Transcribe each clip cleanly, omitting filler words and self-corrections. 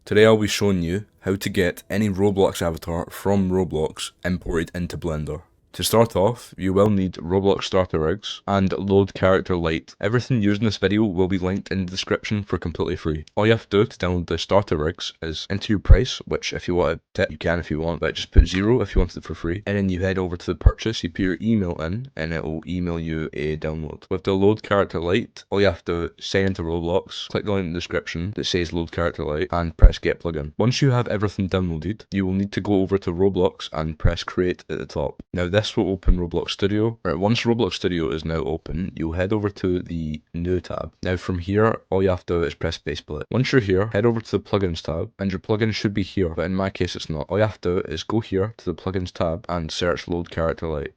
Today I'll be showing you how to get any Roblox avatar from Roblox imported into Blender. To start off, you will need Roblox starter rigs and load character light. Everything used in this video will be linked in the description for completely free. All you have to do to download the starter rigs is enter your price, which if you want it, you can if you want, but just put 0 if you want it for free. And then you head over to the purchase, you put your email in, and it will email you a download. With the load character light, all you have to sign into Roblox, click the link in the description that says load character light, and press get plugin. Once you have everything downloaded, you will need to go over to Roblox and press create at the top. Now this will open Roblox Studio. Right, once Roblox Studio is now open, you'll head over to the new tab. Now from here, all you have to do is press spacebar. Once you're here, head over to the plugins tab, and your plugin should be here, but in my case it's not. All you have to do is go here to the plugins tab and search load character light.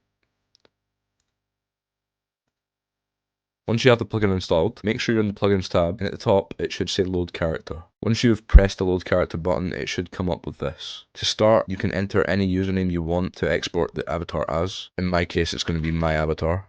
Once you have the plugin installed, make sure you're in the plugins tab, and at the top it should say load character. Once you've pressed the load character button, it should come up with this. To start, you can enter any username you want to export the avatar as. In my case, it's going to be my avatar.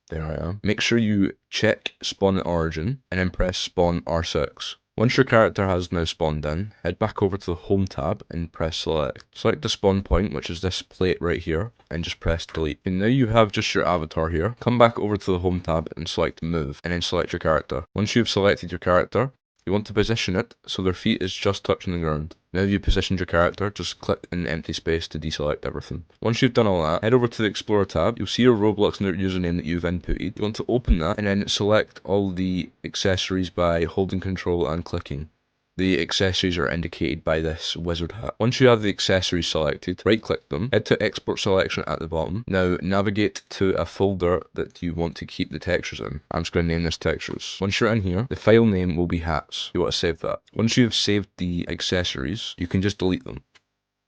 There I am. Make sure you check spawn at origin, and then press spawn R6. Once your character has now spawned in, head back over to the home tab and press select. Select the spawn point, which is this plate right here, and just press delete. And now you have just your avatar here. Come back over to the home tab and select move, and then select your character. Once you've selected your character, you want to position it so their feet is just touching the ground. Now you've positioned your character, just click in empty space to deselect everything. Once you've done all that, head over to the Explorer tab. You'll see your Roblox username that you've inputted. You want to open that and then select all the accessories by holding control and clicking. The accessories are indicated by this wizard hat. Once you have the accessories selected, right click them, head to export selection at the bottom. Now navigate to a folder that you want to keep the textures in. I'm just going to name this textures. Once you're in here, the file name will be hats. You want to save that. Once you've saved the accessories, you can just delete them.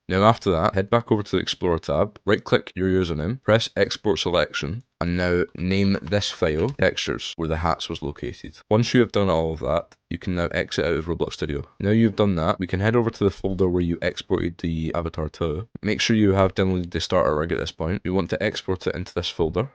Now after that, head back over to the Explorer tab, right click your username, press export selection, and now name this file textures where the hats was located. Once you have done all of that, you can now exit out of Roblox Studio. Now you've done that, we can head over to the folder where you exported the avatar to. Make sure you have downloaded the starter rig at this point. You want to export it into this folder.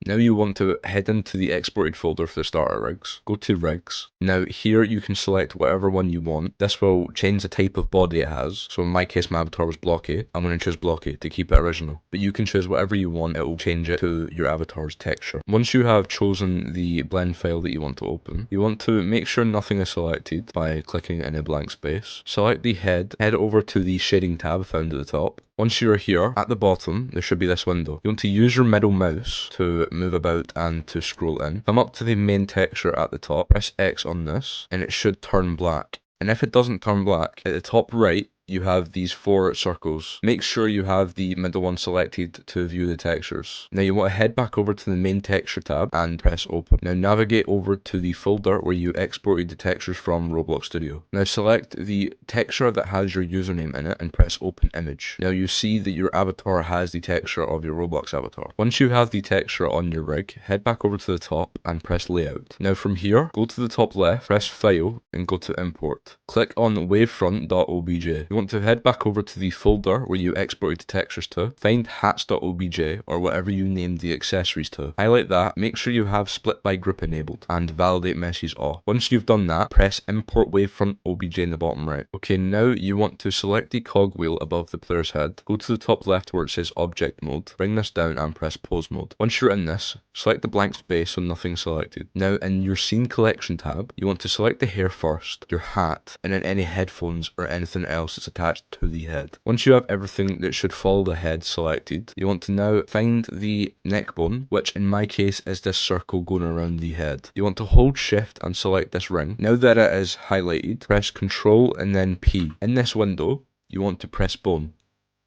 Now you want to head into the exported folder for the starter rigs. Go to rigs. Now here you can select whatever one you want. This will change the type of body it has. So in my case my avatar was blocky. I'm going to choose blocky to keep it original. But you can choose whatever you want. It will change it to your avatar's texture. Once you have chosen the blend file that you want to open, you want to make sure nothing is selected by clicking in a blank space. Select the head over to the shading tab found at the top. Once you're here, at the bottom, there should be this window. You want to use your middle mouse to move about and to scroll in. Come up to the main texture at the top, press X on this, and it should turn black. And if it doesn't turn black, at the top right, you have these 4 circles. Make sure you have the middle one selected to view the textures. Now you want to head back over to the main texture tab and press open. Now navigate over to the folder where you exported the textures from Roblox Studio. Now select the texture that has your username in it and press open image. Now you see that your avatar has the texture of your Roblox avatar. Once you have the texture on your rig, head back over to the top and press layout. Now from here, go to the top left, press file and go to import. Click on wavefront.obj. You want to head back over to the folder where you exported the textures to, find hats.obj or whatever you named the accessories to. Highlight that, make sure you have split by group enabled, and validate messages off. Once you've done that, press import wavefront obj in the bottom right. Okay, now you want to select the cogwheel above the player's head, go to the top left where it says object mode, bring this down and press pose mode. Once you're in this, select the blank space so nothing's selected. Now in your scene collection tab, you want to select the hair first, your hat, and then any headphones or anything else that's attached to the head. Once you have everything that should follow the head selected, you want to now find the neck bone, which in my case is this circle going around the head. You want to hold shift and select this ring. Now that it is highlighted, press Ctrl and then P. In this window, you want to press bone.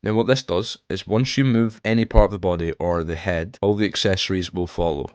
Now what this does is once you move any part of the body or the head, all the accessories will follow.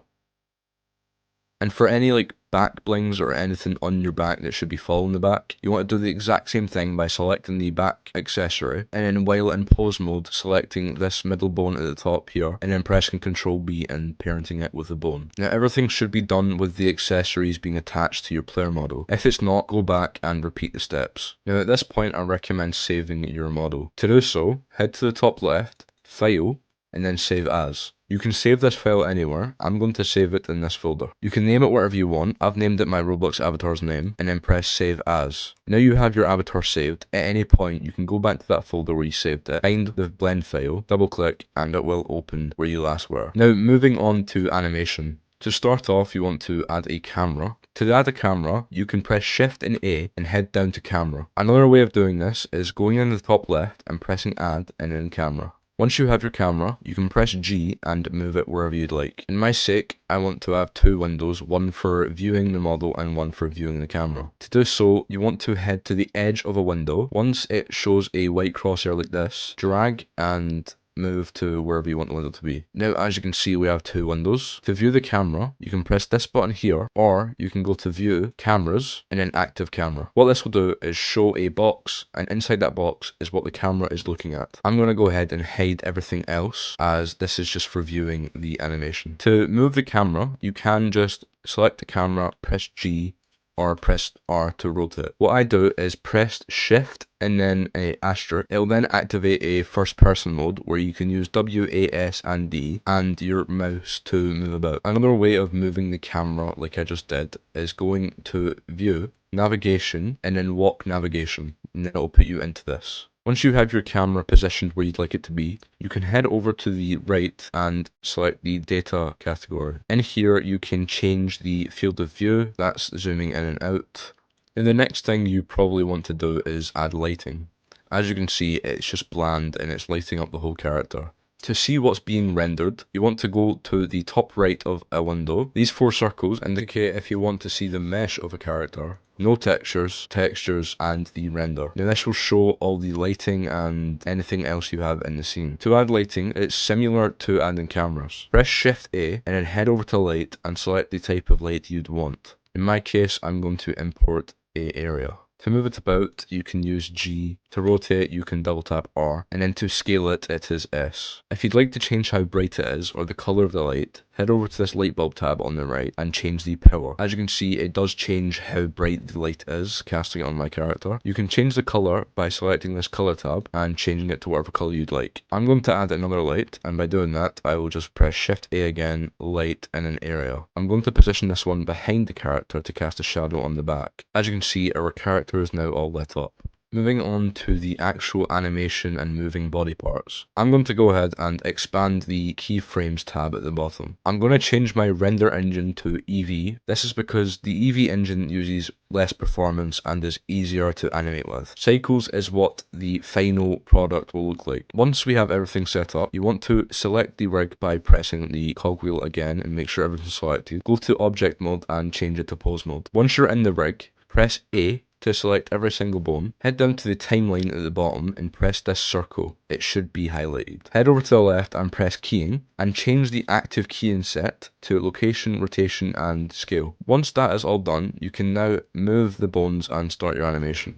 And for any like back blings or anything on your back that should be following the back, you want to do the exact same thing by selecting the back accessory, and then while in pose mode, selecting this middle bone at the top here, and then pressing Ctrl B and parenting it with the bone. Now everything should be done with the accessories being attached to your player model. If it's not, go back and repeat the steps. Now at this point I recommend saving your model. To do so, head to the top left, File, and then Save As. You can save this file anywhere. I'm going to save it in this folder. You can name it whatever you want. I've named it my Roblox avatar's name, and then press save as. Now you have your avatar saved. At any point, you can go back to that folder where you saved it, find the blend file, double click, and it will open where you last were. Now moving on to animation. To start off, you want to add a camera. To add a camera, you can press Shift and A and head down to camera. Another way of doing this is going in the top left and pressing add and then camera. Once you have your camera, you can press G and move it wherever you'd like. In my sake, I want to have two windows, one for viewing the model and one for viewing the camera. To do so, you want to head to the edge of a window. Once it shows a white crosshair like this, drag and move to wherever you want the window to be. Now, as you can see, we have two windows. To view the camera, you can press this button here, or you can go to view cameras and then active camera. What this will do is show a box, and inside that box is what the camera is looking at. I'm going to go ahead and hide everything else, as this is just for viewing the animation. To move the camera, you can just select the camera, press G, or press R to rotate. What I do is press Shift and then a asterisk. It will then activate a first person mode where you can use W, A, S and D and your mouse to move about. Another way of moving the camera like I just did is going to view, navigation, and then walk navigation, and then it will put you into this. Once you have your camera positioned where you'd like it to be, you can head over to the right and select the data category. In here, you can change the field of view, that's zooming in and out. And the next thing you probably want to do is add lighting. As you can see, it's just bland and it's lighting up the whole character. To see what's being rendered, you want to go to the top right of a window. These four circles indicate if you want to see the mesh of a character. No textures, textures, and the render. Now this will show all the lighting and anything else you have in the scene. To add lighting, it's similar to adding cameras. Press Shift A and then head over to light and select the type of light you'd want. In my case, I'm going to import a area. To move it about, you can use G. To rotate, you can double tap R. And then to scale it, it is S. If you'd like to change how bright it is, or the color of the light, head over to this light bulb tab on the right and change the power. As you can see, it does change how bright the light is, casting it on my character. You can change the color by selecting this color tab and changing it to whatever color you'd like. I'm going to add another light, and by doing that, I will just press Shift A again, light, and an area. I'm going to position this one behind the character to cast a shadow on the back. As you can see, our character is now all lit up. Moving on to the actual animation and moving body parts. I'm going to go ahead and expand the keyframes tab at the bottom. I'm going to change my render engine to Eevee. This is because the Eevee engine uses less performance and is easier to animate with. Cycles is what the final product will look like. Once we have everything set up, you want to select the rig by pressing the cogwheel again and make sure everything's selected. Go to object mode and change it to pose mode. Once you're in the rig, press A to select every single bone. Head down to the timeline at the bottom and press this circle. It should be highlighted. Head over to the left and press keying and change the active keying set to location, rotation and scale. Once that is all done, you can now move the bones and start your animation.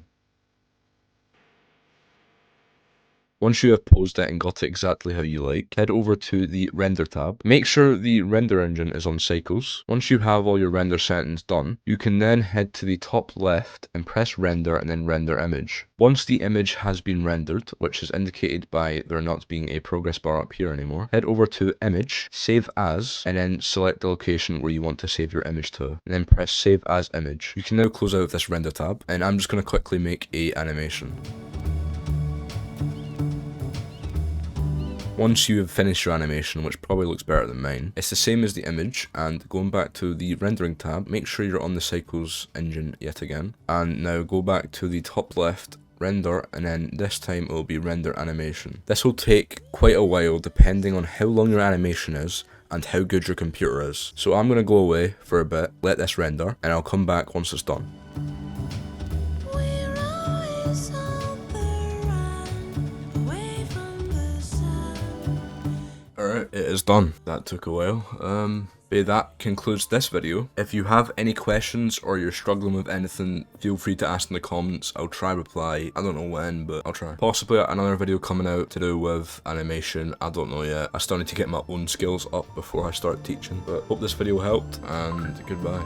Once you have posed it and got it exactly how you like, head over to the render tab. Make sure the render engine is on cycles. Once you have all your render settings done, you can then head to the top left and press render and then render image. Once the image has been rendered, which is indicated by there not being a progress bar up here anymore, head over to image, save as, and then select the location where you want to save your image to, and then press save as image. You can now close out this render tab, and I'm just going to quickly make a animation. Once you have finished your animation, which probably looks better than mine, it's the same as the image, and going back to the rendering tab, make sure you're on the cycles engine yet again, and now go back to the top left, render, and then this time it will be render animation. This will take quite a while depending on how long your animation is and how good your computer is. So I'm going to go away for a bit, let this render, and I'll come back once it's done. Alright, it is done. That took a while. But that concludes this video. If you have any questions or you're struggling with anything, feel free to ask in the comments. I'll try reply. I don't know when, but I'll try. Possibly another video coming out to do with animation. I don't know yet. I still need to get my own skills up before I start teaching. But hope this video helped, and goodbye.